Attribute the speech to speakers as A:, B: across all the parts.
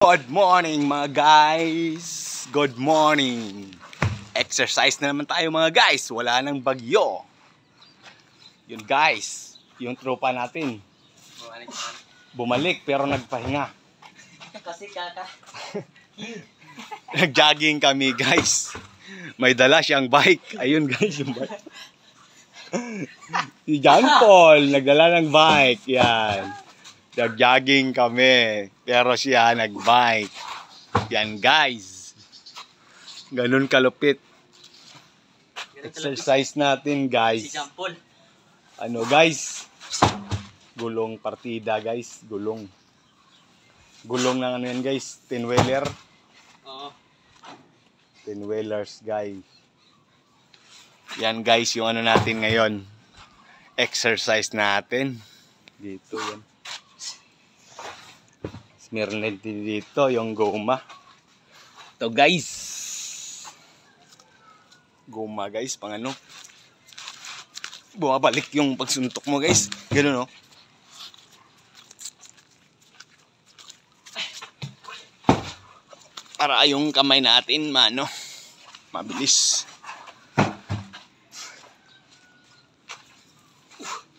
A: Good morning mga guys! Good morning! Exercise na naman tayo mga guys! Wala nang bagyo! Yun guys, yung tropa natin bumalik pero nagpahinga.
B: Kasi kaka
A: Nag-jogging kami guys. May dala siyang bike. Ayun guys yung bike. Si John Paul nagdala ng bike. Yan. Nag-jogging kami. Pero siya nag-bike. Yan guys. Ganun kalupit. Exercise natin guys.
B: si John Paul.
A: Ano guys? Gulong partida guys. Gulong. Gulong ng ano yan guys. 10-wheeler.
B: Oo.
A: 10-wheelers guys. Yan guys yung ano natin ngayon. Exercise natin. Dito yan. Meron din dito yung goma. Ito guys. Goma guys. Pang ano. Bumabalik yung pagsuntok mo guys. Ganun no. Para yung kamay natin mabilis.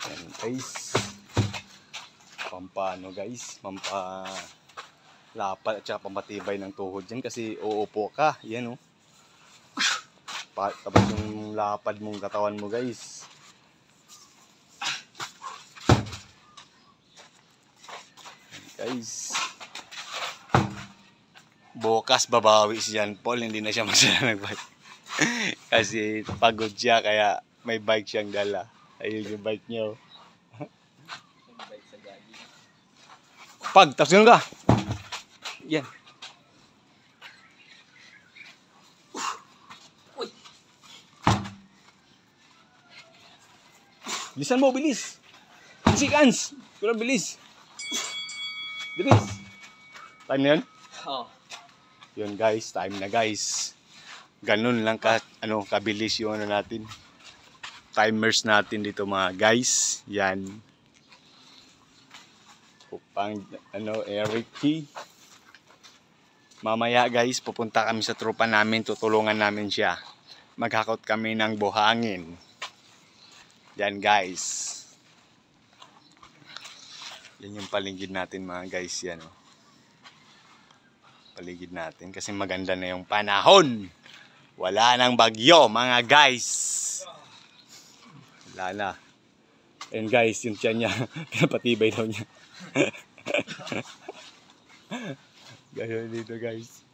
A: Yan guys. Pampano guys, pampalapad at saka pampatibay ng tuhod yan kasi uupo ka. Yan oh. Tapos yung lapad mong katawan mo guys. Yan, guys. Bukas babawi si John Paul, hindi na siya masaya nag-bike. Kasi pagod siya kaya may bike siyang dala. Ayun yung bike niya. Oh. Pag, tapos ganun ka. Yan. Bilisan mo, bilis. Bisikans. Pero bilis. Bilis. Time na yan?
B: Oo.
A: Yun guys, time na guys. Ganun lang kabilis yung ano natin. Timers natin dito mga guys. Yan. Upang Eric T. Mamaya guys, pupunta kami sa tropa namin, tutulungan namin siya. Maghakot kami ng buhangin. Yan guys. Yan yung paligid natin mga guys, yan oh. Paligid natin kasi maganda na yung panahon. Wala nang bagyo mga guys. Wala na. And guys, yung tiyan niya, pinapatibay daw niya. Gano'n dito guys.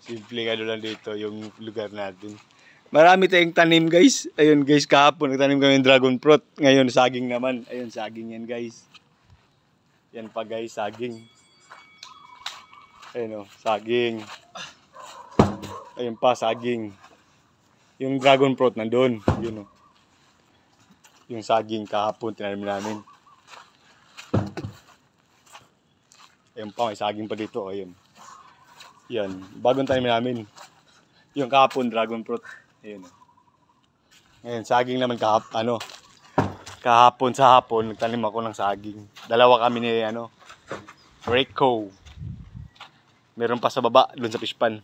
A: Simple lang dito yung lugar natin. Marami tayong tanim guys. Ayun guys, kahapon nagtanim kami ng dragon fruit. Ngayon saging naman. Ayun saging yan guys. Yan pa guys, saging. Ayun o, saging. Ayun pa, saging. Yung dragon fruit nandun. Yun o. Yung saging kahapon tinanim namin. Ayun pa, may saging pa dito. Ayun. Yan. Bagong tanim namin. Yung kahapon, dragon fruit. Ayun. Ngayon, saging naman kahapon sa hapon, nagtanim ako ng saging. Dalawa kami ni, Rico. Meron pa sa baba, doon sa fishpan.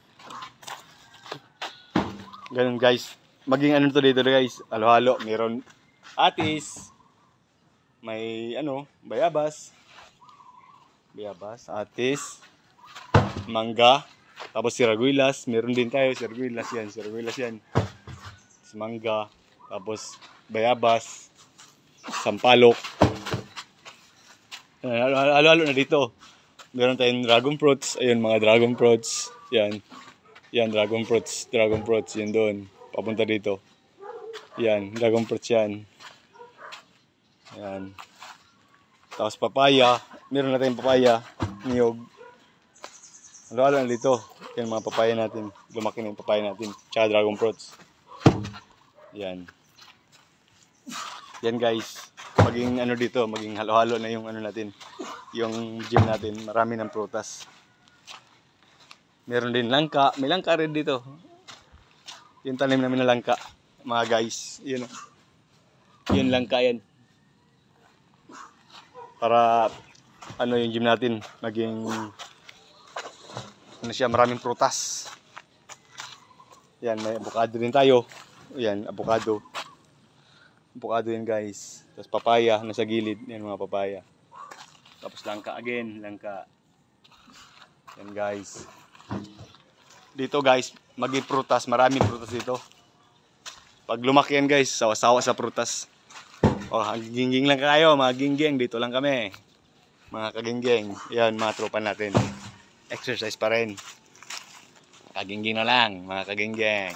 A: Ganun guys. Maging to dito guys. Halo-halo. Meron atis. May bayabas. Bayabas, atis, mangga, tapos siraguilas. Meron din tayo siraguilas yan. Tapos mangga, tapos bayabas, sampalok. Halo-halo na dito. Meron tayong dragon fruits. Ayun, mga dragon fruits. Yan. Yan, dragon fruits. Dragon fruits, yan doon. Papunta dito. Yan, dragon fruits yan. Yan. Tapos papaya. Meron na tayong papaya. Niyog. Halo-halo na dito. Yan mga papaya natin. Lumaki na yung papaya natin. Tsaka dragon fruits. Yan. Yan guys. Maging dito. Maging halo-halo na yung natin. Yung gym natin. Marami ng prutas. Meron din langka. May langka rin dito. Yung tanim namin na langka. Mga guys. Yun. Yun langka yan. Para yung gym natin maging ano siya, maraming prutas. Yan, may avocado din tayo. Yan, avocado. Avocado yan guys. Tapos papaya, nasa gilid. Yan mga papaya. Tapos langka again, langka. Yan guys. Dito guys, prutas, maraming prutas dito. Pag lumaki yan guys, sawa-sawa sa prutas. Oh, gingging lang kayo, mga gingging, dito lang kami. Mga kagingging, yan mga tropa natin. Exercise pa rin. Kagingging na lang, mga kagingging.